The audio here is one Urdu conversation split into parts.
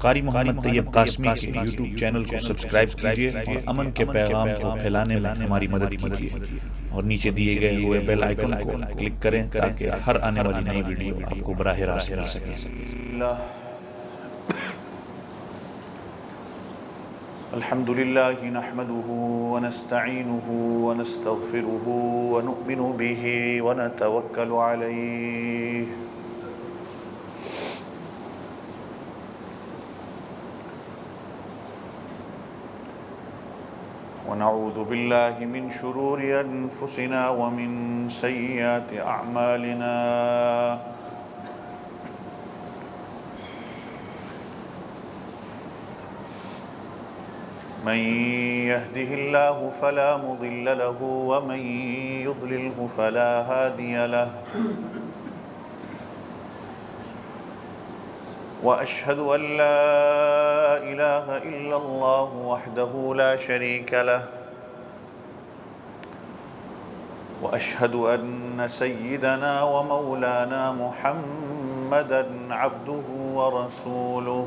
قاری محمد طیب قاسمی کے یوٹیوب چینل کو سبسکرائب کیجیے اور امن کے پیغام کو پھیلانے میں ہماری مدد کیجیے اور نیچے دیے گئے ہوئے بیل آئیکن کو کلک کریں تاکہ ہر آنے والی نئی ویڈیو آپ کو براہ راست مل سکے۔ الحمد لله نحمده ونستعينه ونستغفره ونؤمن به ونتوكل عليه ونعوذ بالله من شرور أنفسنا ومن سيئات أعمالنا من يهده الله فلا مضل له ومن يضلله فلا هادي له وأشهد أن لا إله إلا الله وحده لا شريك له وأشهد أن سيدنا ومولانا محمدا عبده ورسوله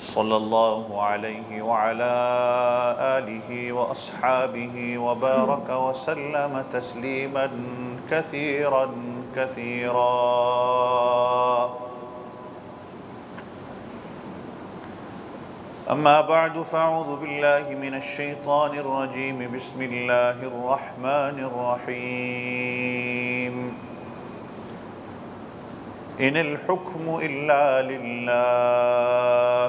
صلى الله عليه وعلى آله وأصحابه وبارك وسلم تسليما كثيرا كثيرا أما بعد فأعوذ بالله من الشيطان الرجيم بسم الله الرحمن الرحيم إن الحكم إلا لله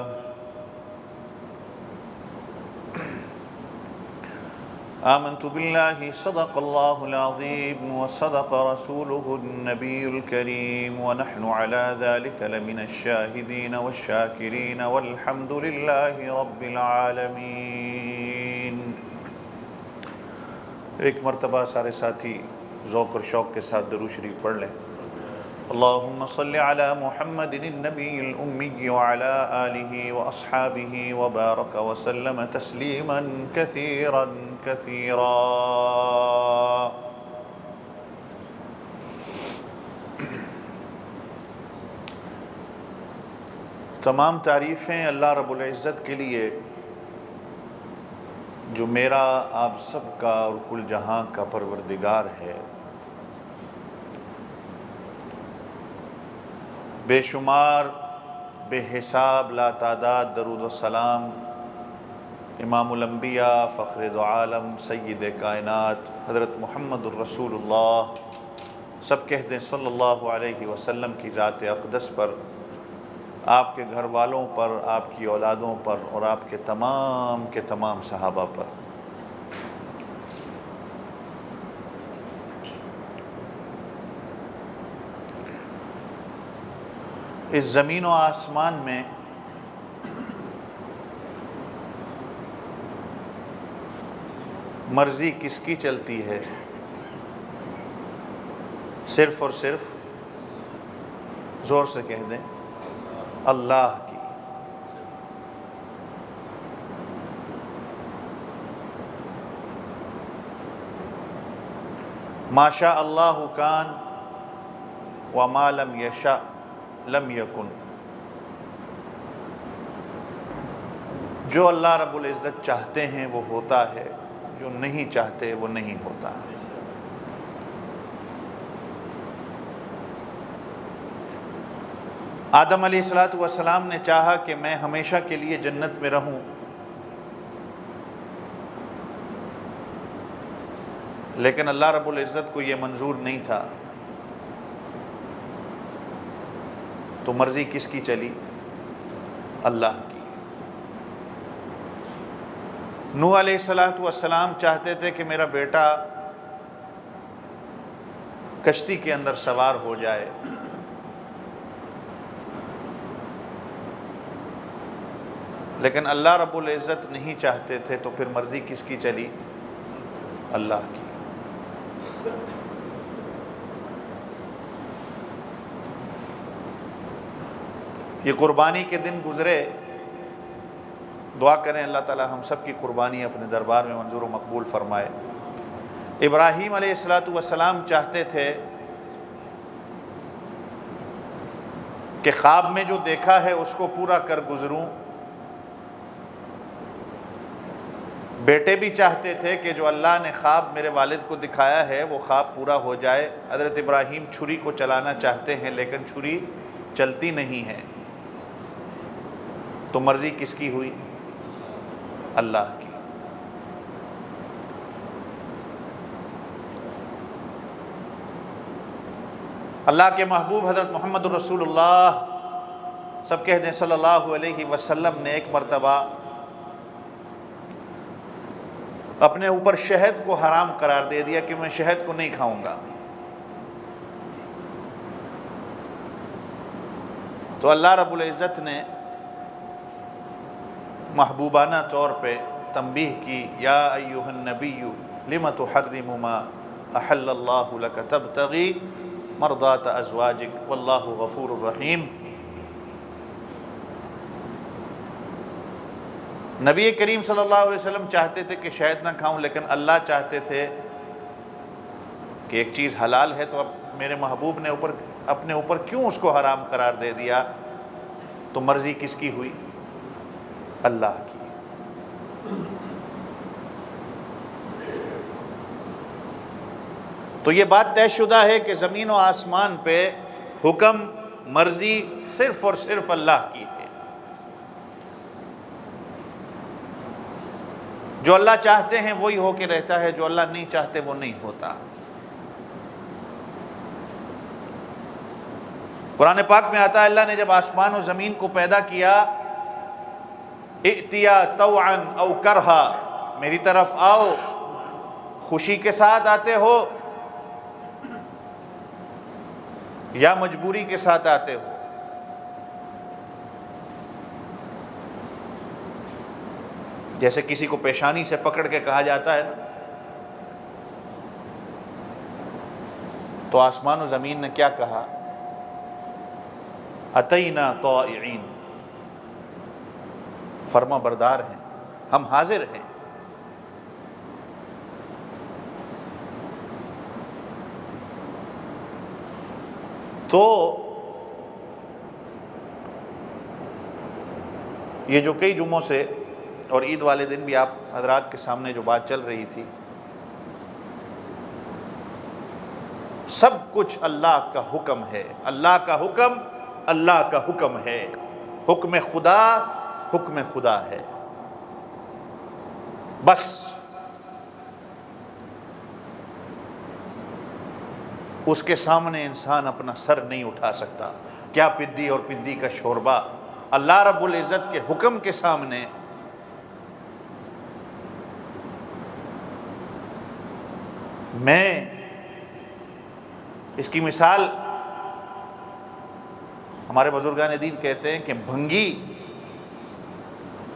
آمنت بالله صدق الله العظيم وصدق رسوله النبي الكريم ونحن على ذلك لمن الشاهدين والشاكرين والحمد لله رب العالمين۔ ایک مرتبہ سارے ساتھی ذوق اور شوق کے ساتھ درود شریف پڑھ لیں۔ اللهم صل على محمد النبي الأمي وعلى آله وأصحابه وبارك وسلم تسليما كثيرا كثيرا۔ تمام تعریفیں اللہ رب العزت کے لیے جو میرا آپ سب کا اور کل جہاں کا پروردگار ہے۔ بے شمار بے حساب لا تعداد درود و سلام امام الانبیاء فخر دو عالم سید کائنات حضرت محمد الرسول اللہ سب کہہ دیں صلی اللہ علیہ وسلم کی ذات اقدس پر، آپ کے گھر والوں پر، آپ کی اولادوں پر اور آپ کے تمام صحابہ پر۔ اس زمین و آسمان میں مرضی کس کی چلتی ہے؟ صرف اور صرف زور سے کہہ دیں اللہ کی۔ ما شاء اللہ کان وما لم یشاء لم یکن۔ جو اللہ رب العزت چاہتے ہیں وہ ہوتا ہے، جو نہیں چاہتے وہ نہیں ہوتا۔ آدم علیہ السلام نے چاہا کہ میں ہمیشہ کے لیے جنت میں رہوں، لیکن اللہ رب العزت کو یہ منظور نہیں تھا، تو مرضی کس کی چلی؟ اللہ کی۔ نوح علیہ السلام چاہتے تھے کہ میرا بیٹا کشتی کے اندر سوار ہو جائے، لیکن اللہ رب العزت نہیں چاہتے تھے، تو پھر مرضی کس کی چلی؟ اللہ کی۔ یہ قربانی کے دن گزرے، دعا کریں اللہ تعالی ہم سب کی قربانی اپنے دربار میں منظور و مقبول فرمائے۔ ابراہیم علیہ السلام چاہتے تھے کہ خواب میں جو دیکھا ہے اس کو پورا کر گزروں۔ بیٹے بھی چاہتے تھے کہ جو اللہ نے خواب میرے والد کو دکھایا ہے وہ خواب پورا ہو جائے۔ حضرت ابراہیم چھری کو چلانا چاہتے ہیں لیکن چھری چلتی نہیں ہے، تو مرضی کس کی ہوئی؟ اللہ کی۔ اللہ کے محبوب حضرت محمد الرسول اللہ سب کہتے ہیں صلی اللہ علیہ وسلم نے ایک مرتبہ اپنے اوپر شہد کو حرام قرار دے دیا کہ میں شہد کو نہیں کھاؤں گا، تو اللہ رب العزت نے محبوبانہ طور پہ تنبیہ کی، یا ایھا النبی لم تحرم ما احل اللہ لک تبتغی مرضات ازواجک واللہ غفور الرحیم۔ نبی کریم صلی اللہ علیہ وسلم چاہتے تھے کہ شہد نہ کھاؤں، لیکن اللہ چاہتے تھے کہ ایک چیز حلال ہے تو اب میرے محبوب نے اپنے اوپر کیوں اس کو حرام قرار دے دیا؟ تو مرضی کس کی ہوئی؟ اللہ کی۔ تو یہ بات طے شدہ ہے کہ زمین و آسمان پہ حکم مرضی صرف اور صرف اللہ کی ہے۔ جو اللہ چاہتے ہیں وہی ہو کے رہتا ہے، جو اللہ نہیں چاہتے وہ نہیں ہوتا۔ قرآن پاک میں آتا ہے اللہ نے جب آسمان و زمین کو پیدا کیا، ائتیا طوعا او کرہا، میری طرف آؤ، خوشی کے ساتھ آتے ہو یا مجبوری کے ساتھ آتے ہو۔ جیسے کسی کو پیشانی سے پکڑ کے کہا جاتا ہے نا، تو آسمان و زمین نے کیا کہا؟ اتینا طائعین، فرما بردار ہیں، ہم حاضر ہیں۔ تو یہ جو کئی جمعوں سے اور عید والے دن بھی آپ حضرات کے سامنے جو بات چل رہی تھی، سب کچھ اللہ کا حکم ہے، اللہ کا حکم، اللہ کا حکم ہے، حکم خدا، حکم خدا ہے، بس۔ اس کے سامنے انسان اپنا سر نہیں اٹھا سکتا۔ کیا پدی اور پدی کا شوربہ اللہ رب العزت کے حکم کے سامنے۔ میں اس کی مثال ہمارے بزرگان دین کہتے ہیں کہ بھنگی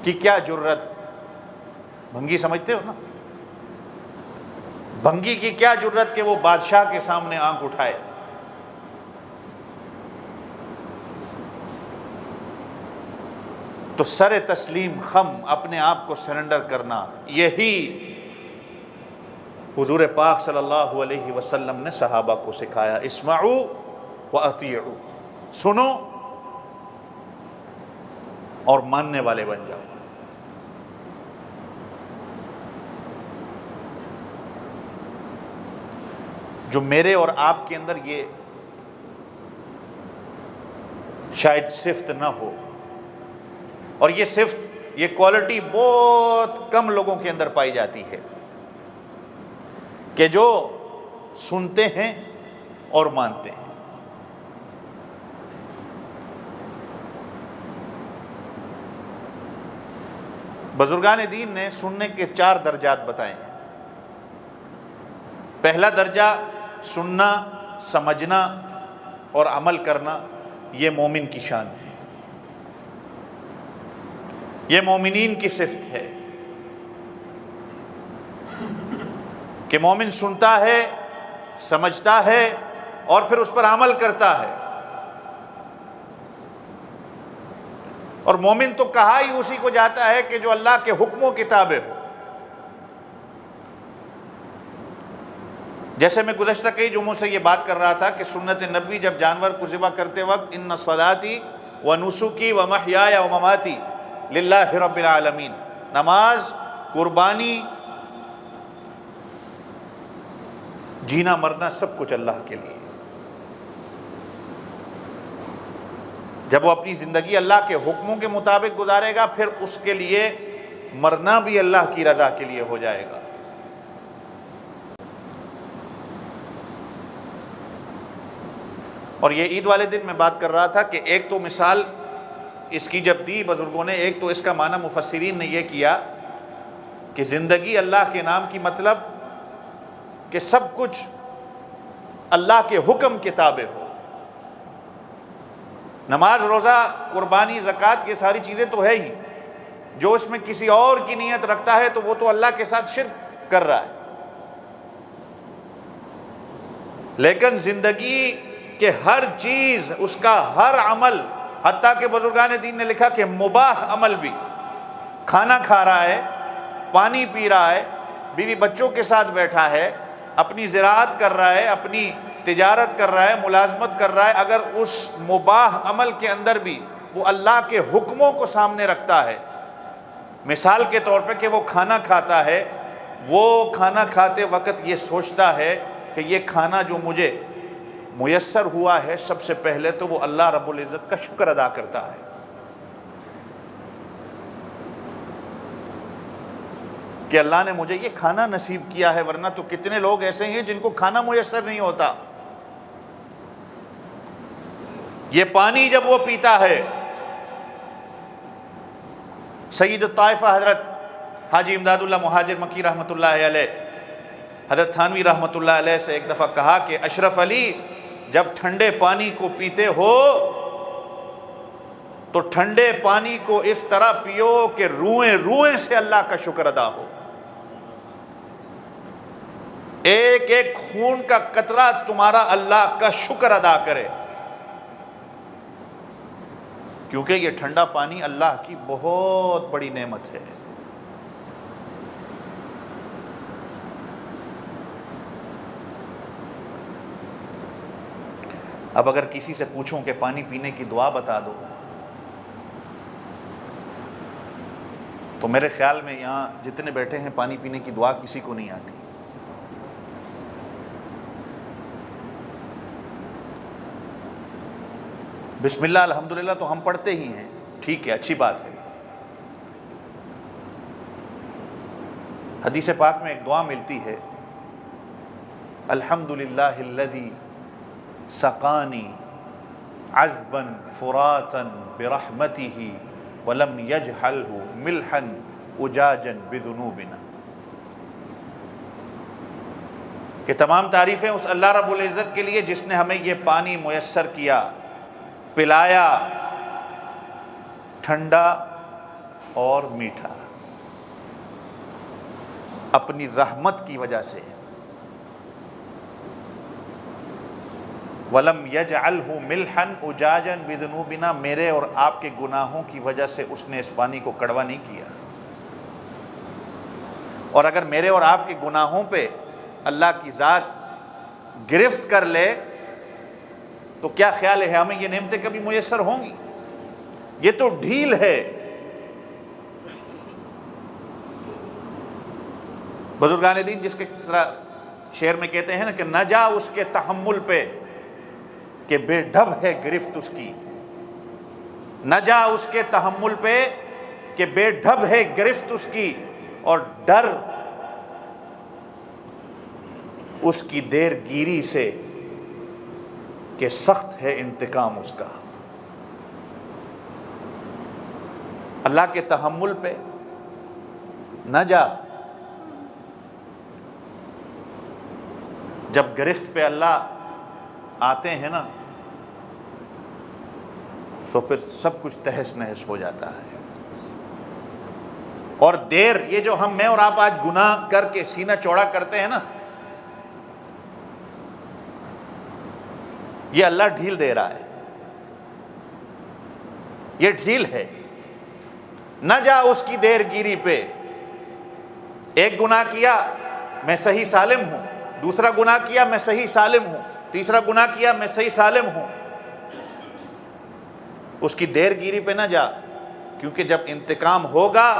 کی کیا جرت، بھنگی سمجھتے ہو نا، بھنگی کی کیا جرت کہ وہ بادشاہ کے سامنے آنکھ اٹھائے۔ تو سر تسلیم خم، اپنے آپ کو سرنڈر کرنا، یہی حضور پاک صلی اللہ علیہ وسلم نے صحابہ کو سکھایا۔ اسمعوا واطیعوا، سنو اور ماننے والے بن جاؤ۔ جو میرے اور آپ کے اندر یہ شاید صفت نہ ہو، اور یہ صفت، یہ کوالٹی بہت کم لوگوں کے اندر پائی جاتی ہے، کہ جو سنتے ہیں اور مانتے ہیں۔ بزرگان دین نے سننے کے 4 درجات بتائے ہیں۔ پہلا درجہ سننا، سمجھنا اور عمل کرنا، یہ مومن کی شان ہے، یہ مومنین کی صفت ہے کہ مومن سنتا ہے، سمجھتا ہے اور پھر اس پر عمل کرتا ہے۔ اور مومن تو کہا ہی اسی کو جاتا ہے کہ جو اللہ کے حکموں کے تابع ہو۔ جیسے میں گزشتہ کئی جمعوں سے یہ بات کر رہا تھا کہ سنت نبوی جب جانور کو ذبح کرتے وقت ان صلاتی و نسکی و محیای و مماتی للہ رب العالمین، نماز، قربانی، جینا مرنا سب کچھ اللہ کے لیے. جب وہ اپنی زندگی اللہ کے حکموں کے مطابق گزارے گا پھر اس کے لیے مرنا بھی اللہ کی رضا کے لیے ہو جائے گا. اور یہ عید والے دن میں بات کر رہا تھا کہ ایک تو مثال اس کی جب دی بزرگوں نے، ایک تو اس کا معنی مفسرین نے یہ کیا کہ زندگی اللہ کے نام کی مطلب کہ سب کچھ اللہ کے حکم کے تابع ہو. نماز، روزہ، قربانی، زکوٰۃ، یہ ساری چیزیں تو ہے ہی. جو اس میں کسی اور کی نیت رکھتا ہے تو وہ تو اللہ کے ساتھ شرک کر رہا ہے. لیکن زندگی کہ ہر چیز، اس کا ہر عمل، حتیٰ کہ بزرگان دین نے لکھا کہ مباح عمل بھی، کھانا کھا رہا ہے، پانی پی رہا ہے، بیوی بچوں کے ساتھ بیٹھا ہے، اپنی زراعت کر رہا ہے، اپنی تجارت کر رہا ہے، ملازمت کر رہا ہے، اگر اس مباح عمل کے اندر بھی وہ اللہ کے حکموں کو سامنے رکھتا ہے، مثال کے طور پہ کہ وہ کھانا کھاتا ہے، وہ کھانا کھاتے وقت یہ سوچتا ہے کہ یہ کھانا جو مجھے میسر ہوا ہے سب سے پہلے تو وہ اللہ رب العزت کا شکر ادا کرتا ہے کہ اللہ نے مجھے یہ کھانا نصیب کیا ہے، ورنہ تو کتنے لوگ ایسے ہیں جن کو کھانا میسر نہیں ہوتا. یہ پانی جب وہ پیتا ہے، سید الطائفہ حضرت حاجی امداد اللہ مہاجر مکی رحمۃ اللہ علیہ، حضرت تھانوی رحمۃ اللہ علیہ سے ایک دفعہ کہا کہ اشرف علی جب ٹھنڈے پانی کو پیتے ہو تو ٹھنڈے پانی کو اس طرح پیو کہ روئیں روئیں سے اللہ کا شکر ادا ہو. ایک ایک خون کا قطرہ تمہارا اللہ کا شکر ادا کرے، کیونکہ یہ ٹھنڈا پانی اللہ کی بہت بڑی نعمت ہے. اب اگر کسی سے پوچھوں کہ پانی پینے کی دعا بتا دو تو میرے خیال میں یہاں جتنے بیٹھے ہیں پانی پینے کی دعا کسی کو نہیں آتی. بسم اللہ الحمدللہ تو ہم پڑھتے ہی ہیں، ٹھیک ہے، اچھی بات ہے. حدیث پاک میں ایک دعا ملتی ہے، الحمدللہ الذی سقانی عذبا فراتا برحمتہ ولم یجعلہ ملحا اجاجا بذنوبنا. کہ تمام تعریفیں اس اللہ رب العزت کے لیے جس نے ہمیں یہ پانی میسر کیا، پلایا، ٹھنڈا اور میٹھا، اپنی رحمت کی وجہ سے. وَلَمْ يَجْعَلْهُ مِلْحًا اُجَاجًا بِذُنُوبِنَا، میرے اور آپ کے گناہوں کی وجہ سے اس نے اس پانی کو کڑوا نہیں کیا. اور اگر میرے اور آپ کے گناہوں پہ اللہ کی ذات گرفت کر لے تو کیا خیال ہے ہمیں یہ نعمتیں کبھی میسر ہوں گی؟ یہ تو ڈھیل ہے. بزرگان دین جس کے طرح شعر میں کہتے ہیں نا کہ نہ جا اس کے تحمل پہ کہ بے ڈھب ہے گرفت اس کی، نہ جا اس کے تحمل پہ کہ بے ڈھب ہے گرفت اس کی، اور ڈر اس کی دیر گیری سے کہ سخت ہے انتقام اس کا. اللہ کے تحمل پہ نہ جا. جب گرفت پہ اللہ آتے ہیں نا تو پھر سب کچھ تہس نہس ہو جاتا ہے. اور دیر، یہ جو میں اور آپ آج گناہ کر کے سینہ چوڑا کرتے ہیں نا، یہ اللہ ڈھیل دے رہا ہے، یہ ڈھیل ہے. نہ جا اس کی دیر گیری پہ. ایک گناہ کیا، میں صحیح سالم ہوں، دوسرا گناہ کیا میں صحیح سالم ہوں، تیسرا گناہ کیا میں صحیح سالم ہوں، اس کی دیر گیری پہ نہ جا، کیونکہ جب انتقام ہوگا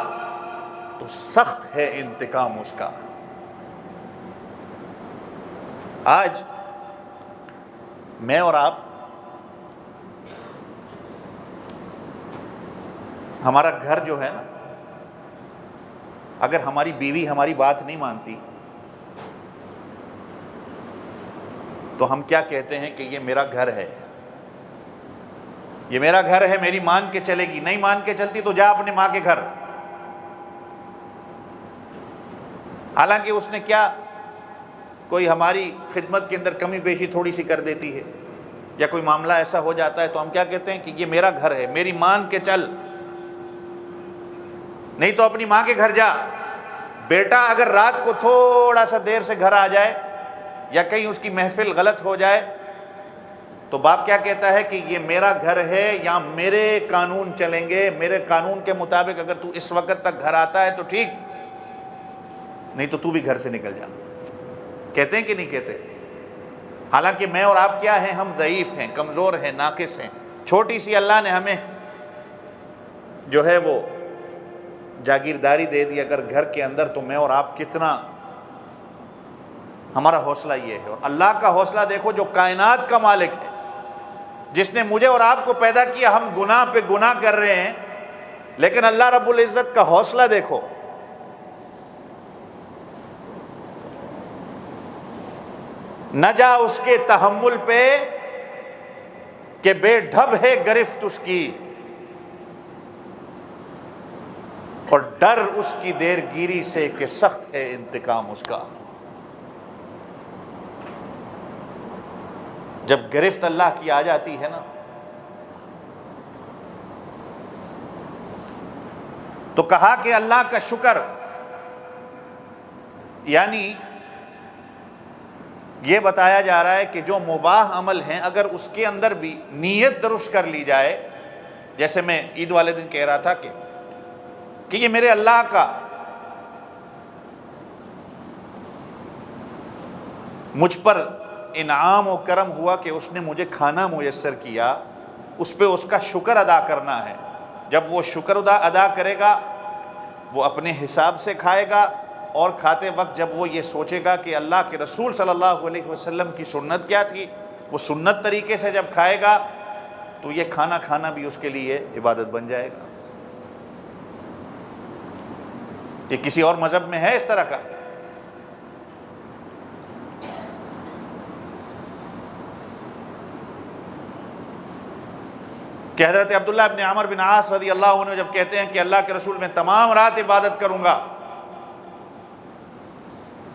تو سخت ہے انتقام اس کا۔ آج میں اور آپ، ہمارا گھر جو ہے نا، اگر ہماری بیوی ہماری بات نہیں مانتی تو ہم کیا کہتے ہیں کہ یہ میرا گھر ہے، یہ میرا گھر ہے، میری مان کے چلے گی، نہیں مان کے چلتی تو جا اپنی ماں کے گھر۔ حالانکہ اس نے کیا، کوئی ہماری خدمت کے اندر کمی بیشی تھوڑی سی کر دیتی ہے، یا کوئی معاملہ ایسا ہو جاتا ہے تو ہم کیا کہتے ہیں کہ یہ میرا گھر ہے، میری مان کے چل، نہیں تو اپنی ماں کے گھر جا۔ بیٹا اگر رات کو تھوڑا سا دیر سے گھر آ جائے یا کہیں اس کی محفل غلط ہو جائے تو باپ کیا کہتا ہے کہ یہ میرا گھر ہے، یا میرے قانون چلیں گے، میرے قانون کے مطابق اگر تو اس وقت تک گھر آتا ہے تو ٹھیک، نہیں تو تو بھی گھر سے نکل جا۔ کہتے ہیں کہ نہیں کہتے؟ حالانکہ میں اور آپ کیا ہیں، ہم ضعیف ہیں، کمزور ہیں، ناقص ہیں، چھوٹی سی اللہ نے ہمیں جو ہے وہ جاگیرداری دے دی اگر گھر کے اندر، تو میں اور آپ کتنا، ہمارا حوصلہ یہ ہے۔ اور اللہ کا حوصلہ دیکھو جو کائنات کا مالک ہے، جس نے مجھے اور آپ کو پیدا کیا، ہم گناہ پہ گناہ کر رہے ہیں، لیکن اللہ رب العزت کا حوصلہ دیکھو۔ نہ جا اس کے تحمل پہ کہ بے ڈھب ہے گرفت اس کی، اور ڈر اس کی دیر گیری سے کہ سخت ہے انتقام اس کا۔ جب گرفت اللہ کی آ جاتی ہے نا تو کہا کہ اللہ کا شکر، یعنی یہ بتایا جا رہا ہے کہ جو مباح عمل ہیں اگر اس کے اندر بھی نیت درست کر لی جائے، جیسے میں عید والے دن کہہ رہا تھا کہ یہ میرے اللہ کا مجھ پر انعام و کرم ہوا کہ اس نے مجھے کھانا میسر کیا، اس پہ اس کا شکر ادا کرنا ہے۔ جب وہ شکر ادا کرے گا وہ اپنے حساب سے کھائے گا، اور کھاتے وقت جب وہ یہ سوچے گا کہ اللہ کے رسول صلی اللہ علیہ وسلم کی سنت کیا تھی، وہ سنت طریقے سے جب کھائے گا تو یہ کھانا کھانا بھی اس کے لیے عبادت بن جائے گا۔ یہ کسی اور مذہب میں ہے اس طرح کا؟ کہ حضرت عبداللہ ابن عمر بن عاص رضی اللہ عنہ جب کہتے ہیں کہ اللہ کے رسول میں تمام رات عبادت کروں گا،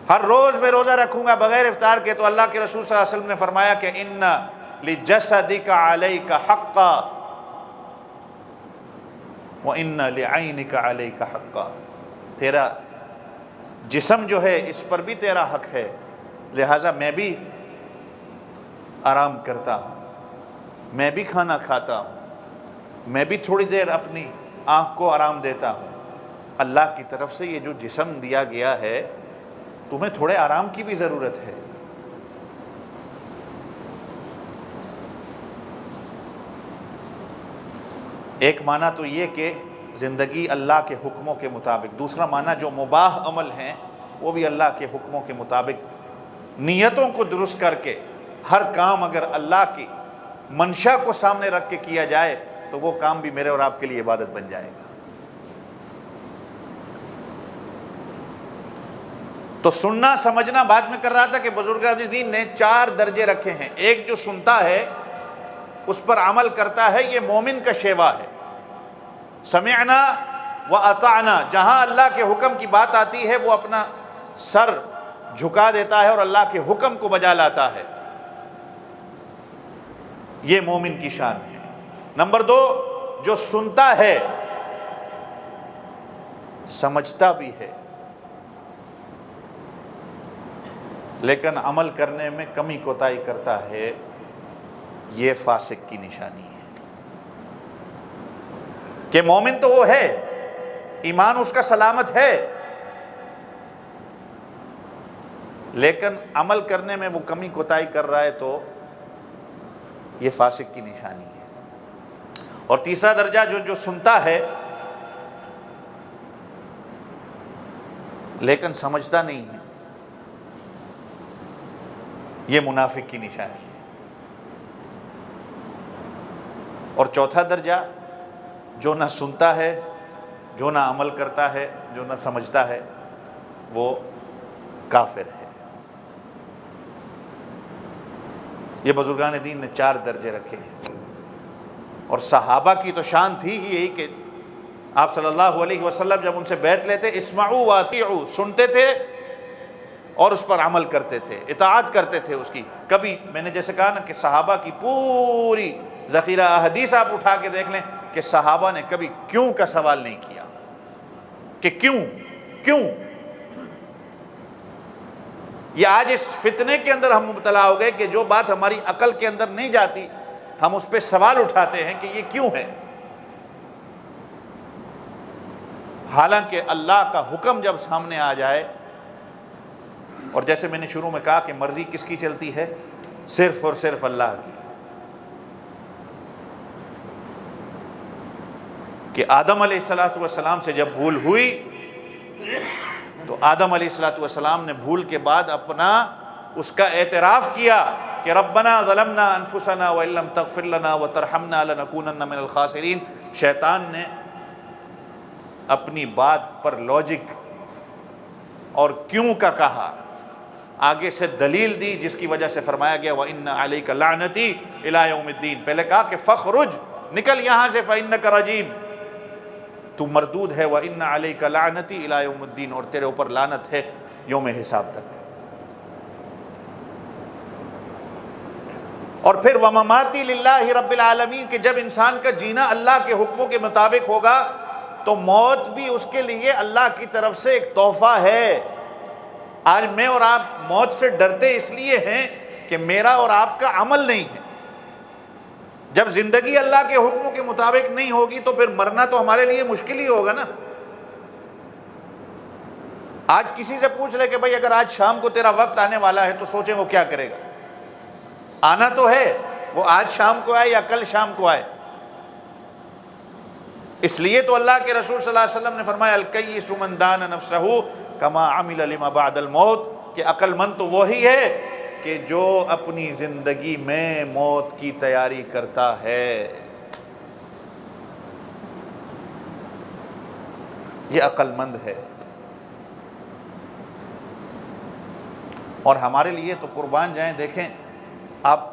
ہر روز میں روزہ رکھوں گا بغیر افطار کے، تو اللہ کے رسول صلی اللہ علیہ وسلم نے فرمایا کہ ان لجسدک علیک حقا وان لعینک علیک حقا، تیرا جسم جو ہے اس پر بھی تیرا حق ہے، لہٰذا میں بھی آرام کرتا ہوں، میں بھی کھانا کھاتا ہوں، میں بھی تھوڑی دیر اپنی آنکھ کو آرام دیتا ہوں۔ اللہ کی طرف سے یہ جو جسم دیا گیا ہے، تمہیں تھوڑے آرام کی بھی ضرورت ہے۔ ایک معنی تو یہ کہ زندگی اللہ کے حکموں کے مطابق، دوسرا معنی جو مباح عمل ہیں وہ بھی اللہ کے حکموں کے مطابق نیتوں کو درست کر کے، ہر کام اگر اللہ کی منشا کو سامنے رکھ کے کیا جائے تو وہ کام بھی میرے اور آپ کے لیے عبادت بن جائے گا۔ تو سننا سمجھنا بعد میں کر رہا تھا کہ بزرگان دین نے 4 درجے رکھے ہیں۔ ایک جو سنتا ہے اس پر عمل کرتا ہے، یہ مومن کا شیوا ہے۔ سمعنا واطعنا، جہاں اللہ کے حکم کی بات آتی ہے وہ اپنا سر جھکا دیتا ہے اور اللہ کے حکم کو بجا لاتا ہے، یہ مومن کی شان ہے۔ نمبر 2، جو سنتا ہے سمجھتا بھی ہے لیکن عمل کرنے میں کمی کوتاہی کرتا ہے، یہ فاسق کی نشانی ہے۔ کہ مومن تو وہ ہے، ایمان اس کا سلامت ہے، لیکن عمل کرنے میں وہ کمی کوتاہی کر رہا ہے تو یہ فاسق کی نشانی ہے۔ اور تیسرا درجہ جو سنتا ہے لیکن سمجھتا نہیں ہے، یہ منافق کی نشانی ہے۔ اور چوتھا درجہ جو نہ سنتا ہے، جو نہ عمل کرتا ہے، جو نہ سمجھتا ہے، وہ کافر ہے۔ یہ بزرگان دین نے 4 درجے رکھے ہیں، اور صحابہ کی تو شان تھی ہی یہی کہ آپ صلی اللہ علیہ وسلم جب ان سے بیعت لیتے، اسمعوا واطیعوا، سنتے تھے اور اس پر عمل کرتے تھے، اطاعت کرتے تھے اس کی۔ کبھی میں نے جیسے کہا نا کہ صحابہ کی پوری ذخیرہ احادیث آپ اٹھا کے دیکھ لیں کہ صحابہ نے کبھی کیوں کا سوال نہیں کیا، کہ کیوں۔ یہ آج اس فتنے کے اندر ہم مبتلا ہو گئے کہ جو بات ہماری عقل کے اندر نہیں جاتی ہم اس پہ سوال اٹھاتے ہیں کہ یہ کیوں ہے، حالانکہ اللہ کا حکم جب سامنے آ جائے، اور جیسے میں نے شروع میں کہا کہ مرضی کس کی چلتی ہے؟ صرف اور صرف اللہ کی۔ کہ آدم علیہ السلام سے جب بھول ہوئی تو آدم علیہ السلام نے بھول کے بعد اپنا اس کا اعتراف کیا کہ ربنا ظلمنا انفسنا وان لم تغفر لنا وترحمنا لنکونن من الخاسرین۔ شیطان نے اپنی بات پر لاجک اور کیوں کا کہا، آگے سے دلیل دی، جس کی وجہ سے فرمایا گیا وَإِنَّ عَلَيْكَ لَعْنَتِي إِلَىٰ يَوْمِ الدِّينِ۔ پہلے کہا کہ فَخْرُجْ، نکل یہاں سے، فَإِنَّكَ رَجِيمٌ، تو مردود ہے، وَإِنَّ عَلَيْكَ لَعْنَتِي إِلَىٰ يَوْمِ الدِّينِ، اور تیرے اوپر لعنت ہے یوم حساب تک۔ اور پھر وَمَمَاتِي لِلَّهِ رَبِّ الْعَالَمِينَ، کہ جب انسان کا جینا اللہ کے حکموں کے مطابق ہوگا تو موت بھی اس کے لیے اللہ کی طرف سے ایک تحفہ ہے۔ آج میں اور آپ موت سے ڈرتے اس لیے ہیں کہ میرا اور آپ کا عمل نہیں ہے۔ جب زندگی اللہ کے حکموں کے مطابق نہیں ہوگی تو پھر مرنا تو ہمارے لیے مشکل ہی ہوگا نا۔ آج کسی سے پوچھ لے کہ بھائی اگر آج شام کو تیرا وقت آنے والا ہے تو سوچیں وہ کیا کرے گا؟ آنا تو ہے، وہ آج شام کو آئے یا کل شام کو آئے۔ اس لیے تو اللہ کے رسول صلی اللہ علیہ وسلم نے فرمایا الکیس من دان نفسہ کما عمل لما بعد الموت، کہ عقل مند تو وہی ہے کہ جو اپنی زندگی میں موت کی تیاری کرتا ہے۔ یہ عقل مند ہے۔ اور ہمارے لیے تو قربان جائیں، دیکھیں آپ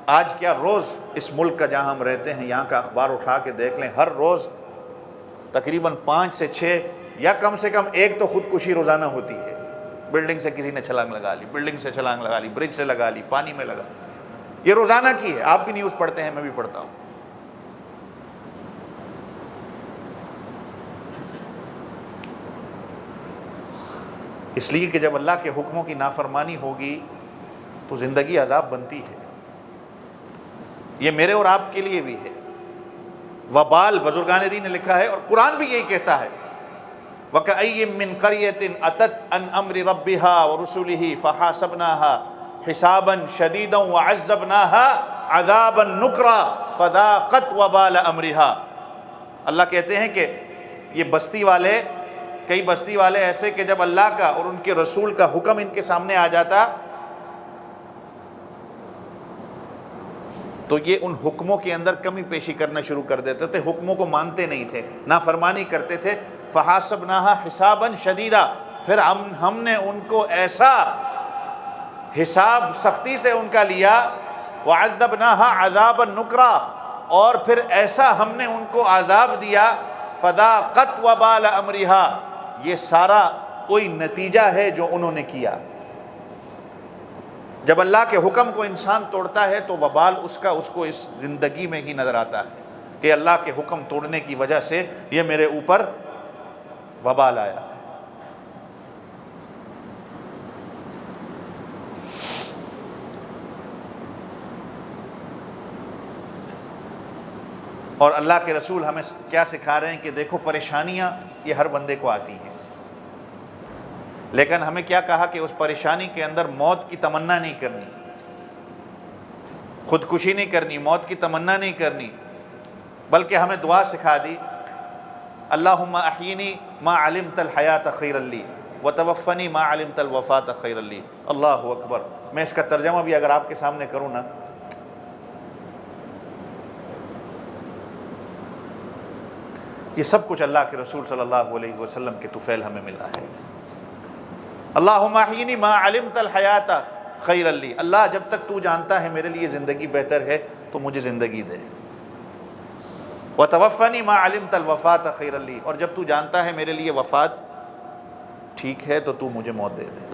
آج کیا روز اس ملک کا جہاں ہم رہتے ہیں یہاں کا اخبار اٹھا کے دیکھ لیں، ہر روز تقریباً 5 سے 6 یا کم سے کم ایک تو خودکشی روزانہ ہوتی ہے۔ بلڈنگ سے کسی نے چھلانگ لگا لی، بلڈنگ سے چھلانگ لگا لی، برج سے لگا لی، پانی میں لگا، یہ روزانہ کی ہے۔ آپ بھی نیوز پڑھتے ہیں، میں بھی پڑھتا ہوں۔ اس لیے کہ جب اللہ کے حکموں کی نافرمانی ہوگی تو زندگی عذاب بنتی ہے۔ یہ میرے اور آپ کے لیے بھی ہے۔ وبال بزرگان دین نے لکھا ہے اور قرآن بھی یہی کہتا ہے وَكَأَيٍّ مِّن قَرْيَةٍ أَتَتْ عَنْ أَمْرِ رَبِّهَا وَرُسُلِهِ فَحَاسَبْنَاهَا حِسَابًا شَدِيدًا وَعَذَّبْنَاهَا عَذَابًا نُكْرًا فَذَاقَتْ وَبَالَ أَمْرِهَا۔ اللہ کہتے ہیں کہ یہ بستی والے، کئی بستی والے ایسے کہ جب اللہ کا اور ان کے رسول کا حکم ان کے سامنے آ جاتا تو یہ ان حکموں کے اندر کمی پیشی کرنا شروع کر دیتے تھے، حکموں کو مانتے نہیں تھے، نافرمانی کرتے تھے۔ فَحَاسَبْنَاهَا حِسَابًا شَدِيدًا، پھر ہم نے ان کو ایسا حساب سختی سے ان کا لیا، وَعَذَّبْنَاهَا عَذَابًا نُكْرًا، اور پھر ایسا ہم نے ان کو عذاب دیا، فَذَاقَتْ وَبَالَ أَمْرِهَا، یہ سارا کوئی نتیجہ ہے جو انہوں نے کیا۔ جب اللہ کے حکم کو انسان توڑتا ہے تو وبال اس کو اس زندگی میں ہی نظر آتا ہے کہ اللہ کے حکم توڑنے کی وجہ سے یہ میرے اوپر وبال آیا ہے۔ اور اللہ کے رسول ہمیں کیا سکھا رہے ہیں کہ دیکھو پریشانیاں یہ ہر بندے کو آتی ہیں، لیکن ہمیں کیا کہا کہ اس پریشانی کے اندر موت کی تمنا نہیں کرنی، خودکشی نہیں کرنی، موت کی تمنا نہیں کرنی، بلکہ ہمیں دعا سکھا دی، اللہم احیینی ما علمت الحیات خیرا لی وتوفنی ما علمت الوفات خیرا لی۔ اللہ اکبر۔ میں اس کا ترجمہ بھی اگر آپ کے سامنے کروں نا، یہ سب کچھ اللہ کے رسول صلی اللہ علیہ وسلم کے طفیل ہمیں ملا ہے۔ اللہم احیینی ما علمت الحیات خیرا لی، اللہ جب تک تو جانتا ہے میرے لیے زندگی بہتر ہے تو مجھے زندگی دے، وتوفنی ما علمت الوفات خیرا لی، اور جب تو جانتا ہے میرے لیے وفات ٹھیک ہے تو تو مجھے موت دے دے۔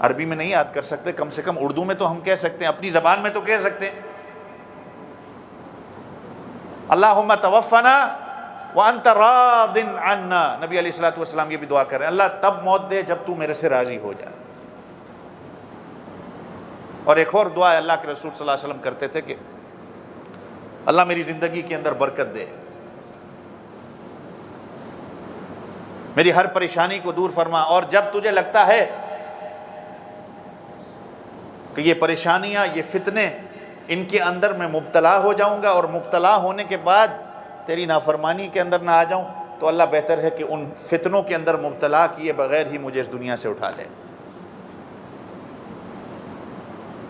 عربی میں نہیں یاد کر سکتے، کم سے کم اردو میں تو ہم کہہ سکتے ہیں، اپنی زبان میں تو کہہ سکتے ہیں، اللہم توفنا وانت راض عنا۔ نبی علیہ الصلوۃ والسلام یہ بھی دعا کر رہے ہیں، اللہ تب موت دے جب تو میرے سے راضی ہو جائے۔ اور ایک اور دعا اللہ کے رسول صلی اللہ علیہ وسلم کرتے تھے کہ اللہ میری زندگی کے اندر برکت دے، میری ہر پریشانی کو دور فرما، اور جب تجھے لگتا ہے کہ یہ پریشانیاں، یہ فتنے، ان کے اندر میں مبتلا ہو جاؤں گا اور مبتلا ہونے کے بعد تیری نافرمانی کے اندر نہ آ جاؤں، تو اللہ بہتر ہے کہ ان فتنوں کے اندر مبتلا کیے بغیر ہی مجھے اس دنیا سے اٹھا لے۔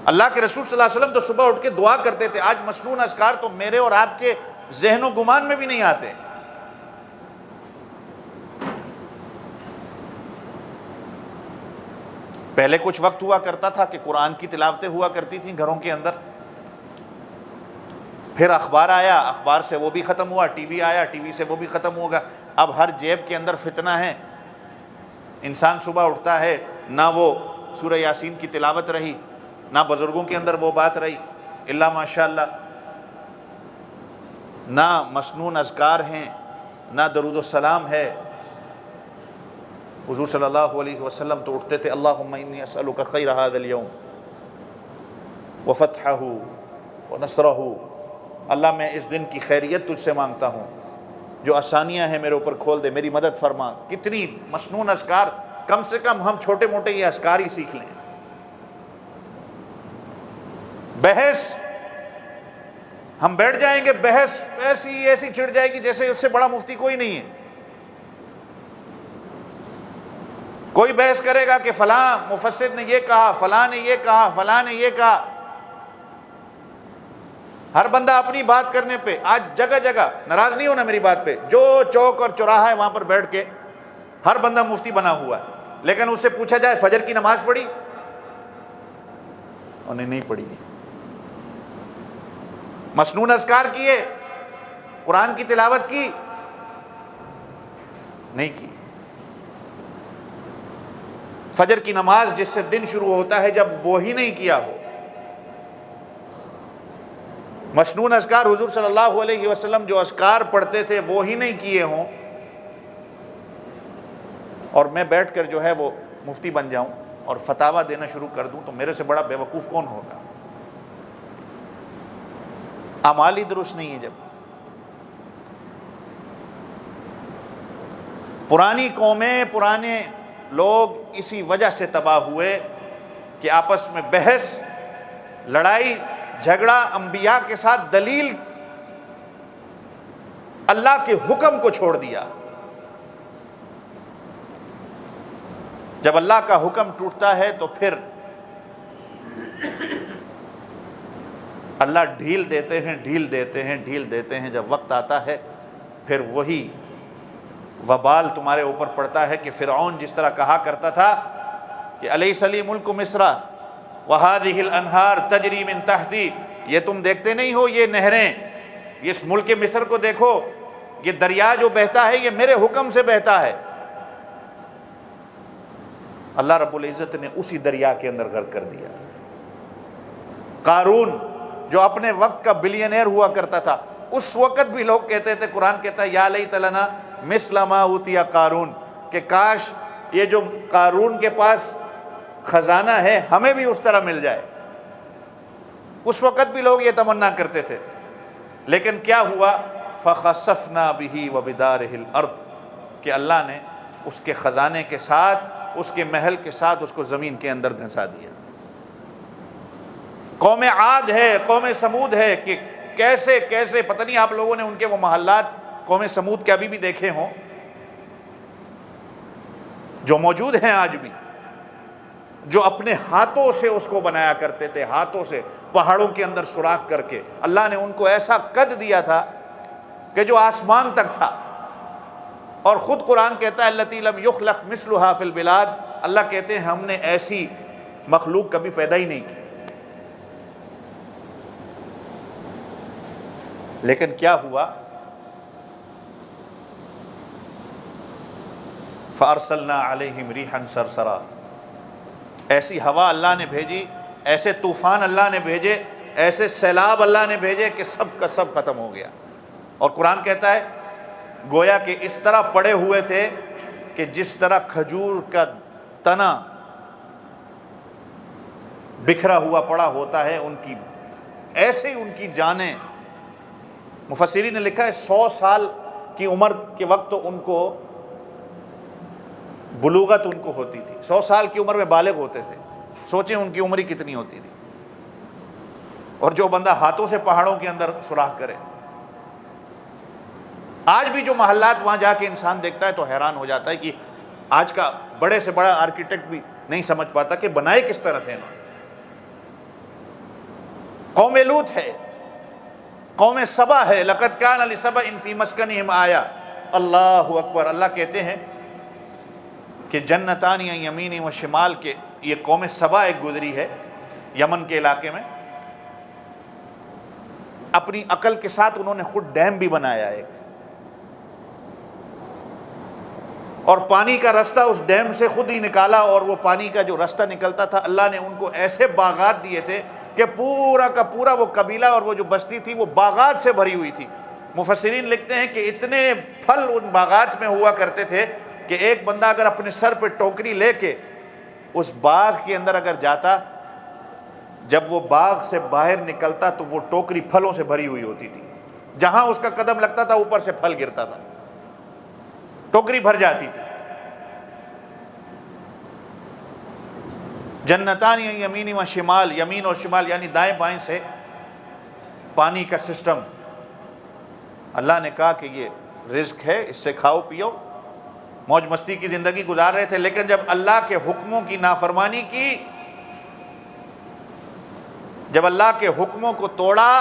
اللہ کے رسول صلی اللہ علیہ وسلم تو صبح اٹھ کے دعا کرتے تھے، آج مسنون اذکار تو میرے اور آپ کے ذہن و گمان میں بھی نہیں آتے۔ پہلے کچھ وقت ہوا کرتا تھا کہ قرآن کی تلاوتیں ہوا کرتی تھیں گھروں کے اندر، پھر اخبار آیا، اخبار سے وہ بھی ختم ہوا، ٹی وی آیا، ٹی وی سے وہ بھی ختم ہوگا، اب ہر جیب کے اندر فتنہ ہے۔ انسان صبح اٹھتا ہے، نہ وہ سورہ یاسین کی تلاوت رہی، نہ بزرگوں کے اندر وہ بات رہی الا ماشاءاللہ، نہ مسنون اذکار ہیں، نہ درود و سلام ہے۔ حضور صلی اللہ علیہ وسلم تو اٹھتے تھے، اللہم انی اسألک خیر ھذا الیوم وفتحہ ونصرہ، اللہ میں اس دن کی خیریت تجھ سے مانگتا ہوں، جو آسانیاں ہیں میرے اوپر کھول دے، میری مدد فرما۔ کتنی مسنون اذکار، کم سے کم ہم چھوٹے موٹے یہ اذکار ہی سیکھ لیں۔ بحث، ہم بیٹھ جائیں گے، بحث ایسی چھڑ جائے گی جیسے اس سے بڑا مفتی کوئی نہیں ہے۔ کوئی بحث کرے گا کہ فلاں مفسر نے یہ کہا، فلاں نے یہ کہا، فلاں نے یہ کہا، ہر بندہ اپنی بات کرنے پہ، آج جگہ جگہ، ناراض نہیں ہونا میری بات پہ، جو چوک اور چوراہا ہے وہاں پر بیٹھ کے ہر بندہ مفتی بنا ہوا ہے، لیکن اس سے پوچھا جائے فجر کی نماز پڑھی؟ انہیں نہیں پڑھی۔ مسنون اذکار کیے، قرآن کی تلاوت کی؟ نہیں کی۔ فجر کی نماز جس سے دن شروع ہوتا ہے، جب وہی نہیں کیا ہو، مسنون اذکار حضور صلی اللہ علیہ وسلم جو اذکار پڑھتے تھے وہی نہیں کیے ہوں، اور میں بیٹھ کر جو ہے وہ مفتی بن جاؤں اور فتاویٰ دینا شروع کر دوں، تو میرے سے بڑا بے وقوف کون ہوگا؟ اعمال ہی درست نہیں ہے۔ جب پرانی قومیں، پرانے لوگ اسی وجہ سے تباہ ہوئے کہ آپس میں بحث، لڑائی جھگڑا، انبیاء کے ساتھ دلیل، اللہ کے حکم کو چھوڑ دیا۔ جب اللہ کا حکم ٹوٹتا ہے تو پھر اللہ ڈھیل دیتے ہیں، ڈھیل دیتے ہیں، ڈھیل دیتے ہیں۔ جب وقت آتا ہے پھر وہی وبال تمہارے اوپر پڑتا ہے کہ فرعون جس طرح کہا کرتا تھا کہ الیس لی ملک مصر وہذہ الانہار تجری من تحتی، یہ تم دیکھتے نہیں ہو یہ نہریں، اس ملک مصر کو دیکھو، یہ دریا جو بہتا ہے یہ میرے حکم سے بہتا ہے۔ اللہ رب العزت نے اسی دریا کے اندر غرق کر دیا۔ قارون جو اپنے وقت کا بلینئر ہوا کرتا تھا، اس وقت بھی لوگ کہتے تھے، قرآن کہتا ہے یا لیت لنا مثل ما اوتی قارون، کہ کاش یہ جو قارون کے پاس خزانہ ہے ہمیں بھی اس طرح مل جائے۔ اس وقت بھی لوگ یہ تمنا کرتے تھے، لیکن کیا ہوا؟ فخسفنا بہ وبدارہ الارض، کہ اللہ نے اس کے خزانے کے ساتھ، اس کے محل کے ساتھ اس کو زمین کے اندر دھنسا دیا۔ قوم عاد ہے، قوم سمود ہے، کہ کیسے کیسے، پتہ نہیں آپ لوگوں نے ان کے وہ محلات قوم سمود کے ابھی بھی دیکھے ہوں جو موجود ہیں آج بھی، جو اپنے ہاتھوں سے اس کو بنایا کرتے تھے، ہاتھوں سے پہاڑوں کے اندر سوراخ کر کے۔ اللہ نے ان کو ایسا قد دیا تھا کہ جو آسمان تک تھا، اور خود قرآن کہتا ہے التی لم یخلق مثلها فی البلاد، اللہ کہتے ہیں ہم نے ایسی مخلوق کبھی پیدا ہی نہیں کی۔ لیکن کیا ہوا؟ فارسلنا علیہم ریحا صرصرا، ایسی ہوا اللہ نے بھیجی، ایسے طوفان اللہ نے بھیجے، ایسے سیلاب اللہ نے بھیجے کہ سب کا سب ختم ہو گیا۔ اور قرآن کہتا ہے گویا کہ اس طرح پڑے ہوئے تھے کہ جس طرح کھجور کا تنا بکھرا ہوا پڑا ہوتا ہے، ان کی ایسے ہی ان کی جانیں، مفسرین نے لکھا ہے 100 سال کی عمر کے وقت ان کو بلوغت ان کو ہوتی تھی، 100 سال کی عمر میں بالغ ہوتے تھے۔ سوچیں ان کی عمر کتنی ہوتی تھی۔ اور جو بندہ ہاتھوں سے پہاڑوں کے اندر سوراخ کرے، آج بھی جو محلات وہاں جا کے انسان دیکھتا ہے تو حیران ہو جاتا ہے کہ آج کا بڑے سے بڑا آرکیٹیکٹ بھی نہیں سمجھ پاتا کہ بنائے کس طرح تھے۔ قوم لوط ہے، قوم سبا ہے، لقد کان لسبأ فی مسکنہم آیا۔ اللہ اکبر، اللہ کہتے ہیں کہ جنتان یمین و شمال کے، یہ قوم سبا ایک گزری ہے یمن کے علاقے میں، اپنی عقل کے ساتھ انہوں نے خود ڈیم بھی بنایا ایک، اور پانی کا رستہ اس ڈیم سے خود ہی نکالا، اور وہ پانی کا جو رستہ نکلتا تھا اللہ نے ان کو ایسے باغات دیے تھے کہ پورا کا پورا وہ قبیلہ اور وہ جو بستی تھی وہ باغات سے بھری ہوئی تھی۔ مفسرین لکھتے ہیں کہ اتنے پھل ان باغات میں ہوا کرتے تھے کہ ایک بندہ اگر اپنے سر پہ ٹوکری لے کے اس باغ کے اندر اگر جاتا، جب وہ باغ سے باہر نکلتا تو وہ ٹوکری پھلوں سے بھری ہوئی ہوتی تھی، جہاں اس کا قدم لگتا تھا اوپر سے پھل گرتا تھا، ٹوکری بھر جاتی تھی۔ جنتان یمین و شمال، یمین اور شمال یعنی دائیں بائیں سے پانی کا سسٹم۔ اللہ نے کہا کہ یہ رزق ہے، اس سے کھاؤ پیو، موج مستی کی زندگی گزار رہے تھے۔ لیکن جب اللہ کے حکموں کی نافرمانی کی، جب اللہ کے حکموں کو توڑا،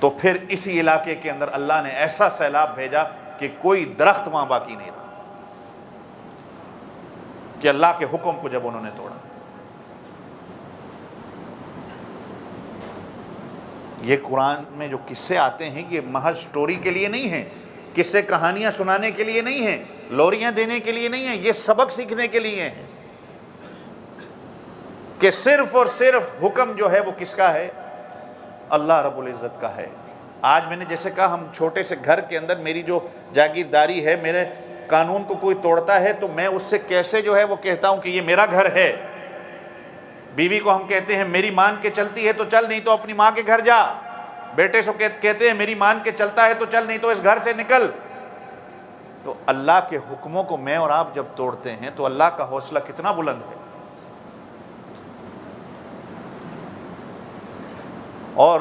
تو پھر اسی علاقے کے اندر اللہ نے ایسا سیلاب بھیجا کہ کوئی درخت وہاں باقی نہیں رہا، کہ اللہ کے حکم کو جب انہوں نے توڑا۔ یہ قرآن میں جو قصے آتے ہیں یہ محض سٹوری کے لیے نہیں ہیں، قصے کہانیاں سنانے کے لیے نہیں ہیں، لوریاں دینے کے لیے نہیں ہیں، یہ سبق سیکھنے کے لیے ہیں کہ صرف اور صرف حکم جو ہے وہ کس کا ہے؟ اللہ رب العزت کا ہے۔ آج میں نے جیسے کہا، ہم چھوٹے سے گھر کے اندر میری جو جاگیرداری ہے، میرے قانون کو کوئی توڑتا ہے تو میں اس سے کیسے جو ہے وہ کہتا ہوں کہ یہ میرا گھر ہے۔ بیوی کو ہم کہتے ہیں میری مان کے چلتی ہے تو چل، نہیں تو اپنی ماں کے گھر جا۔ بیٹے سے کہتے ہیں میری مان کے چلتا ہے تو چل، نہیں تو اس گھر سے نکل۔ تو اللہ کے حکموں کو میں اور آپ جب توڑتے ہیں تو اللہ کا حوصلہ کتنا بلند ہے۔ اور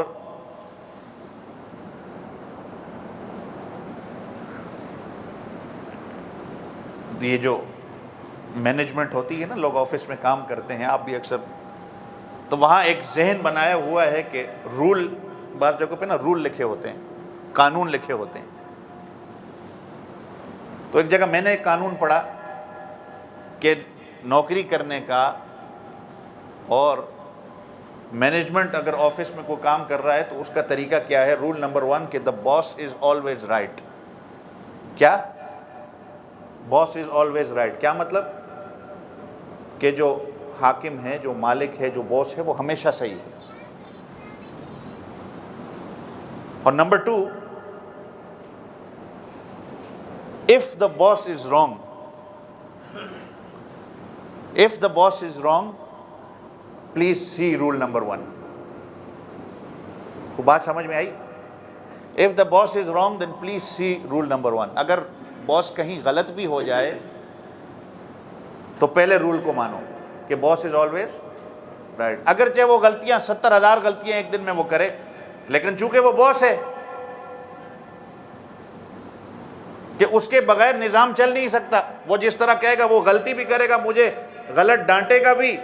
یہ جو مینجمنٹ ہوتی ہے نا، لوگ آفس میں کام کرتے ہیں، آپ بھی اکثر، تو وہاں ایک ذہن بنایا ہوا ہے کہ رول، بعض جگہوں پہ نا رول لکھے ہوتے ہیں، قانون لکھے ہوتے ہیں۔ تو ایک جگہ میں نے ایک قانون پڑھا کہ نوکری کرنے کا اور مینجمنٹ اگر آفس میں کوئی کام کر رہا ہے تو اس کا طریقہ کیا ہے؟ رول نمبر 1 کہ the boss is always right۔ کیا؟ boss is always right، کیا مطلب؟ کہ جو حاکم ہے، جو مالک ہے، جو باس ہے، وہ ہمیشہ صحیح ہے۔ اور number 2، if the boss is wrong، if the boss is wrong please see rule number 1۔ کو بات سمجھ میں آئی؟ If the boss is wrong, then please see rule number 1. اگر باس کہیں غلط بھی ہو جائے تو پہلے رول کو مانو کہ باس از آلویز رائٹ. اگرچہ وہ غلطیاں 70,000 غلطیاں ایک دن میں وہ کرے، لیکن چونکہ وہ باس ہے کہ اس کے بغیر نظام چل نہیں سکتا. وہ جس طرح کہے گا، وہ غلطی بھی کرے گا، مجھے غلط ڈانٹے گا بھی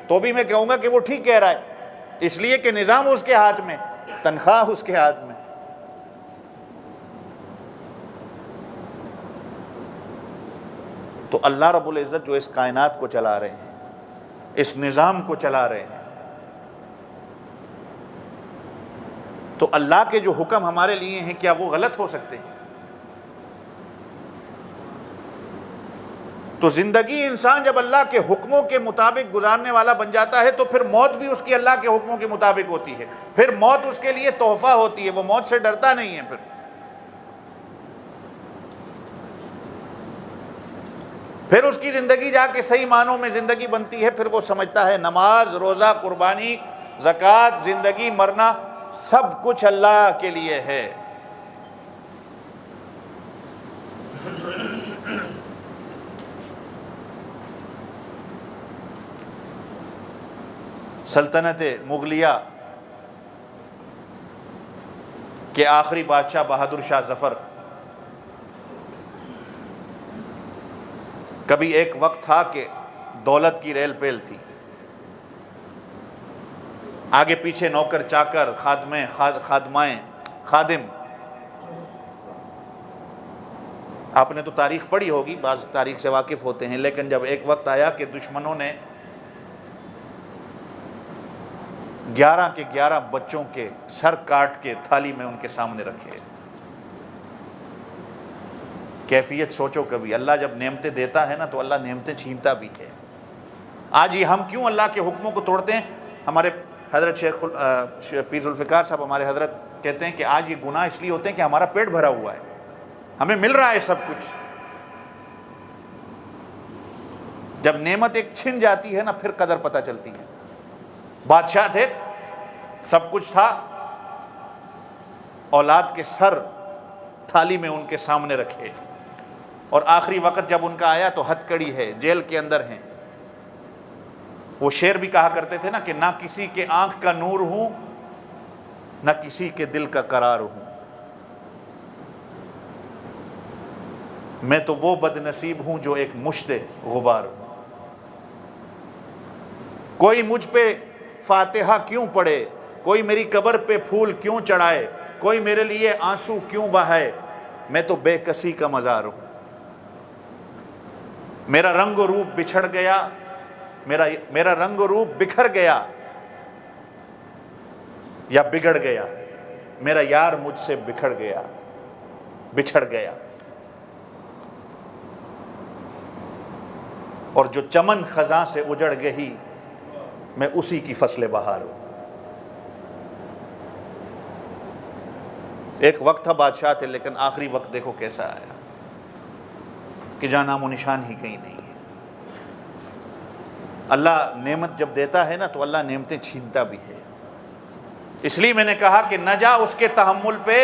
تو بھی میں کہوں گا کہ وہ ٹھیک کہہ رہا ہے، اس لیے کہ نظام اس کے ہاتھ میں، تنخواہ اس کے ہاتھ میں. تو اللہ رب العزت جو اس کائنات کو چلا رہے ہیں، اس نظام کو چلا رہے ہیں، تو اللہ کے جو حکم ہمارے لیے ہیں کیا وہ غلط ہو سکتے ہیں؟ تو زندگی انسان جب اللہ کے حکموں کے مطابق گزارنے والا بن جاتا ہے تو پھر موت بھی اس کی اللہ کے حکموں کے مطابق ہوتی ہے. پھر موت اس کے لیے تحفہ ہوتی ہے، وہ موت سے ڈرتا نہیں ہے. پھر اس کی زندگی جا کے صحیح معنوں میں زندگی بنتی ہے. پھر وہ سمجھتا ہے نماز، روزہ، قربانی، زکوٰۃ، زندگی، مرنا سب کچھ اللہ کے لیے ہے. سلطنت مغلیہ کے آخری بادشاہ بہادر شاہ ظفر، کبھی ایک وقت تھا کہ دولت کی ریل پیل تھی، آگے پیچھے نوکر چاکر، خادمائیں، خادم. آپ نے تو تاریخ پڑھی ہوگی، بعض تاریخ سے واقف ہوتے ہیں، لیکن جب ایک وقت آیا کہ دشمنوں نے 11 کے 11 بچوں کے سر کاٹ کے تھالی میں ان کے سامنے رکھے. کیفیت سوچو کبھی. اللہ جب نعمتیں دیتا ہے نا تو اللہ نعمتیں چھینتا بھی ہے. آج یہ ہم کیوں اللہ کے حکموں کو توڑتے ہیں؟ ہمارے حضرت شیخ پیر ذوالفقار صاحب ہمارے حضرت کہتے ہیں کہ آج یہ گناہ اس لیے ہوتے ہیں کہ ہمارا پیٹ بھرا ہوا ہے، ہمیں مل رہا ہے سب کچھ. جب نعمت ایک چھن جاتی ہے نا پھر قدر پتہ چلتی ہے. بادشاہ تھے، سب کچھ تھا، اولاد کے سر تھالی میں ان کے سامنے رکھے، اور آخری وقت جب ان کا آیا تو ہتھ کڑی ہے، جیل کے اندر ہیں. وہ شعر بھی کہا کرتے تھے نا کہ نہ کسی کے آنکھ کا نور ہوں، نہ کسی کے دل کا قرار ہوں، میں تو وہ بد نصیب ہوں جو ایک مشت غبار ہوں. کوئی مجھ پہ فاتحہ کیوں پڑھے، کوئی میری قبر پہ پھول کیوں چڑھائے، کوئی میرے لیے آنسو کیوں بہائے، میں تو بے کسی کا مزار ہوں. میرا رنگ و روپ بچھڑ گیا، میرا رنگ و روپ بکھر گیا یا بگڑ گیا، میرا یار مجھ سے بچھڑ گیا. اور جو چمن خزاں سے اجڑ گئی، میں اسی کی فصل بہار ہوں. ایک وقت تھا بادشاہ تھے، لیکن آخری وقت دیکھو کیسا آیا کہ جہاں نام و نشان ہی کہیں نہیں ہے. اللہ نعمت جب دیتا ہے نا تو اللہ نعمتیں چھینتا بھی ہے. اس لیے میں نے کہا کہ نہ جا اس کے تحمل پہ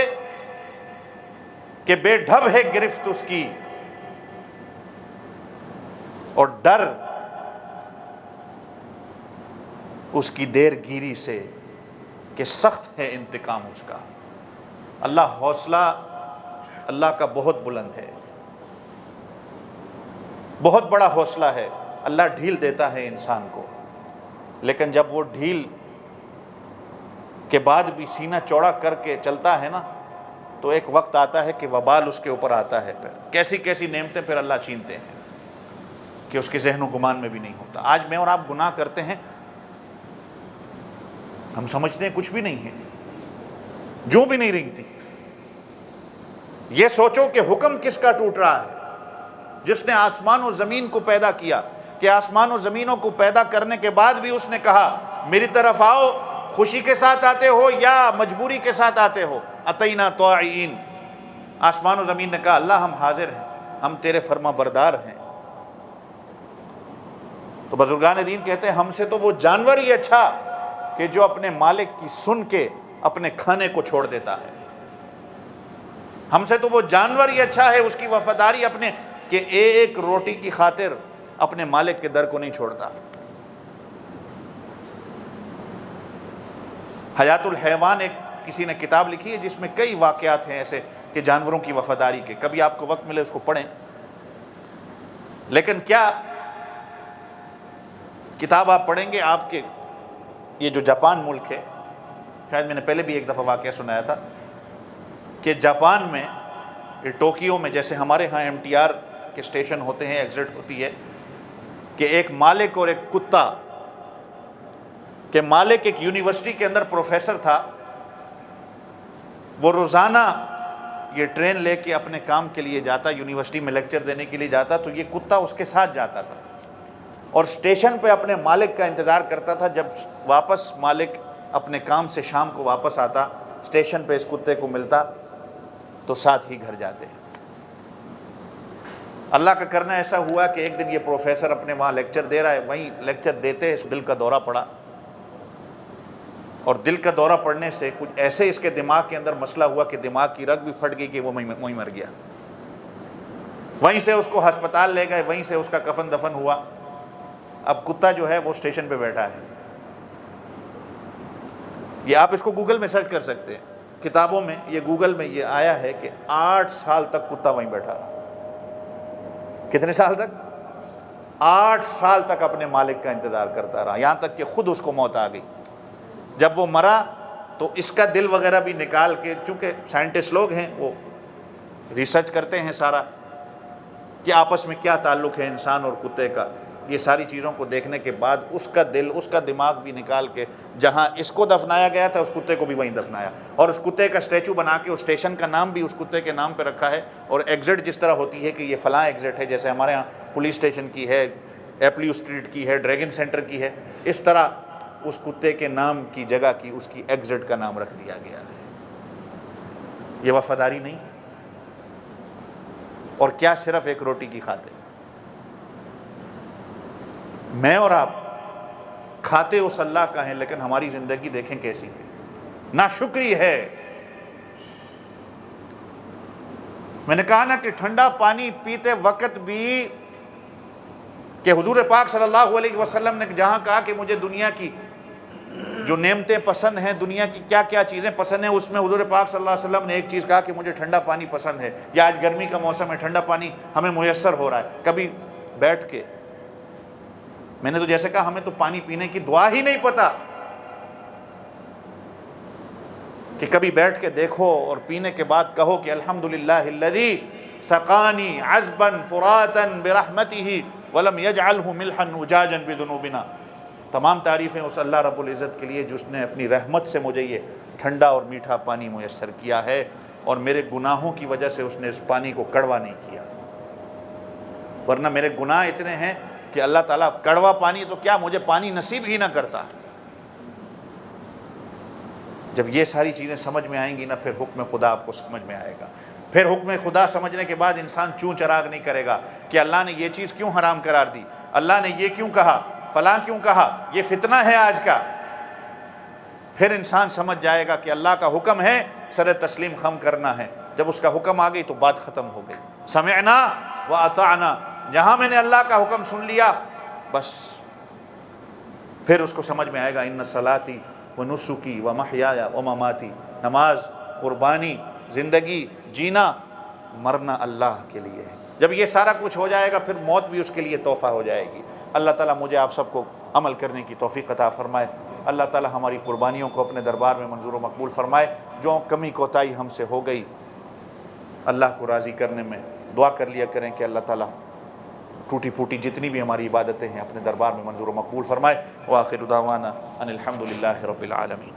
کہ بے ڈھب ہے گرفت اس کی، اور ڈر اس کی دیر گیری سے کہ سخت ہے انتقام اس کا. اللہ حوصلہ اللہ کا بہت بلند ہے، بہت بڑا حوصلہ ہے. اللہ ڈھیل دیتا ہے انسان کو، لیکن جب وہ ڈھیل کے بعد بھی سینہ چوڑا کر کے چلتا ہے نا تو ایک وقت آتا ہے کہ وبال اس کے اوپر آتا ہے. پھر کیسی کیسی نعمتیں پھر اللہ چھینتے ہیں کہ اس کے ذہن و گمان میں بھی نہیں ہوتا. آج میں اور آپ گناہ کرتے ہیں، ہم سمجھتے ہیں کچھ بھی نہیں ہے، جو بھی نہیں رنگتی. یہ سوچو کہ حکم کس کا ٹوٹ رہا ہے؟ جس نے آسمان و زمین کو پیدا کیا، کہ آسمان و زمینوں کو پیدا کرنے کے بعد بھی اس نے کہا میری طرف آؤ، خوشی کے ساتھ آتے ہو یا مجبوری کے ساتھ آتے ہو؟ اتینا طاعین. آسمان و زمین نے کہا اللہ ہم حاضر ہیں، ہم تیرے فرما بردار ہیں. تو بزرگان دین کہتے ہیں ہم سے تو وہ جانور ہی اچھا کہ جو اپنے مالک کی سن کے اپنے کھانے کو چھوڑ دیتا ہے. ہم سے تو وہ جانور ہی اچھا ہے، اس کی وفاداری اپنے کہ ایک روٹی کی خاطر اپنے مالک کے در کو نہیں چھوڑتا۔ حیات الحیوان ایک کسی نے کتاب لکھی ہے جس میں کئی واقعات ہیں ایسے کہ جانوروں کی وفاداری کے، کبھی آپ کو وقت ملے اس کو پڑھیں۔ لیکن کیا کتاب آپ پڑھیں گے، آپ کے یہ جو جاپان ملک ہے، شاید میں نے پہلے بھی ایک دفعہ واقعہ سنایا تھا کہ جاپان میں ٹوکیو میں جیسے ہمارے ہاں ایم ٹی آر کے اسٹیشن ہوتے ہیں، ایگزٹ ہوتی ہے، کہ ایک مالک اور ایک کتا، کہ مالک ایک یونیورسٹی کے اندر پروفیسر تھا، وہ روزانہ یہ ٹرین لے کے اپنے کام کے لیے جاتا، یونیورسٹی میں لیکچر دینے کے لیے جاتا، تو یہ کتا اس کے ساتھ جاتا تھا اور اسٹیشن پہ اپنے مالک کا انتظار کرتا تھا۔ جب واپس مالک اپنے کام سے شام کو واپس آتا، اسٹیشن پہ اس کتے کو ملتا تو ساتھ ہی گھر جاتے۔ اللہ کا کرنا ایسا ہوا کہ ایک دن یہ پروفیسر اپنے وہاں لیکچر دے رہا ہے، وہیں لیکچر دیتے اس دل کا دورہ پڑا، اور دل کا دورہ پڑنے سے کچھ ایسے اس کے دماغ کے اندر مسئلہ ہوا کہ دماغ کی رگ بھی پھٹ گئی کہ وہ وہیں مر گیا۔ وہیں سے اس کو ہسپتال لے گئے، وہیں سے اس کا کفن دفن ہوا۔ اب کتا جو ہے وہ اسٹیشن پہ بیٹھا ہے۔ یہ آپ اس کو گوگل میں سرچ کر سکتے ہیں، کتابوں میں یہ گوگل میں یہ آیا ہے کہ 8 سال تک کتا وہیں بیٹھا رہا۔ کتنے سال تک؟ 8 سال تک اپنے مالک کا انتظار کرتا رہا، یہاں تک کہ خود اس کو موت آ گئی۔ جب وہ مرا تو اس کا دل وغیرہ بھی نکال کے، چونکہ سائنٹسٹ لوگ ہیں وہ ریسرچ کرتے ہیں سارا کہ آپس میں کیا تعلق ہے انسان اور کتے کا، یہ ساری چیزوں کو دیکھنے کے بعد اس کا دل، اس کا دماغ بھی نکال کے جہاں اس کو دفنایا گیا تھا اس کتے کو بھی وہیں دفنایا، اور اس کتے کا اسٹیچو بنا کے اس اسٹیشن کا نام بھی اس کتے کے نام پہ رکھا ہے، اور ایگزٹ جس طرح ہوتی ہے کہ یہ فلاں ایگزٹ ہے، جیسے ہمارے ہاں پولیس اسٹیشن کی ہے، ایپلیو اسٹریٹ کی ہے، ڈریگن سینٹر کی ہے، اس طرح اس کتے کے نام کی جگہ کی اس کی ایگزٹ کا نام رکھ دیا گیا ہے۔ یہ وفاداری نہیں ہے؟ اور کیا صرف ایک روٹی کی خاطر؟ میں اور آپ کھاتے اس اللہ کا ہیں، لیکن ہماری زندگی دیکھیں کیسی ہے، ناشکری ہے۔ میں نے کہا نا کہ ٹھنڈا پانی پیتے وقت بھی کہ حضور پاک صلی اللہ علیہ وسلم نے جہاں کہا کہ مجھے دنیا کی جو نعمتیں پسند ہیں، دنیا کی کیا کیا چیزیں پسند ہیں، اس میں حضور پاک صلی اللہ علیہ وسلم نے ایک چیز کہا کہ مجھے ٹھنڈا پانی پسند ہے۔ یا آج گرمی کا موسم ہے، ٹھنڈا پانی ہمیں میسر ہو رہا ہے، کبھی بیٹھ کے، میں نے تو جیسے کہا ہمیں تو پانی پینے کی دعا ہی نہیں پتا کہ کبھی بیٹھ کے دیکھو اور پینے کے بعد کہو کہ الحمدللہ الذی سقانی عذبا فراتا برحمتہ ولم یجعلہ ملحا اجاجا بذنوبنا۔ تمام تعریفیں اس اللہ رب العزت کے لیے جس نے اپنی رحمت سے مجھے یہ ٹھنڈا اور میٹھا پانی میسر کیا ہے، اور میرے گناہوں کی وجہ سے اس نے اس پانی کو کڑوا نہیں کیا، ورنہ میرے گناہ اتنے ہیں کہ اللہ تعالیٰ کڑوا پانی تو کیا مجھے پانی نصیب ہی نہ کرتا۔ جب یہ ساری چیزیں سمجھ میں آئیں گی نا، پھر حکم خدا آپ کو سمجھ میں آئے گا۔ پھر حکم خدا سمجھنے کے بعد انسان چون چراغ نہیں کرے گا کہ اللہ نے یہ چیز کیوں حرام قرار دی، اللہ نے یہ کیوں کہا، فلاں کیوں کہا، یہ فتنہ ہے آج کا۔ پھر انسان سمجھ جائے گا کہ اللہ کا حکم ہے، سر تسلیم خم کرنا ہے۔ جب اس کا حکم آ گئی تو بات ختم ہو گئی، سمعنا و اطعنا۔ جہاں میں نے اللہ کا حکم سن لیا بس پھر اس کو سمجھ میں آئے گا ان صلاتی و نسکی و محیای و مماتی، نماز، قربانی، زندگی، جینا، مرنا اللہ کے لیے ہے۔ جب یہ سارا کچھ ہو جائے گا پھر موت بھی اس کے لیے تحفہ ہو جائے گی۔ اللہ تعالیٰ مجھے آپ سب کو عمل کرنے کی توفیق عطا فرمائے۔ اللہ تعالیٰ ہماری قربانیوں کو اپنے دربار میں منظور و مقبول فرمائے۔ جو کمی کوتاہی ہم سے ہو گئی اللہ کو راضی کرنے میں دعا کر لیا کریں کہ اللہ تعالیٰ ٹوٹی پھوٹی جتنی بھی ہماری عبادتیں ہیں اپنے دربار میں منظور و مقبول فرمائے۔ وآخر دعوانا ان الحمدللہ رب العالمین۔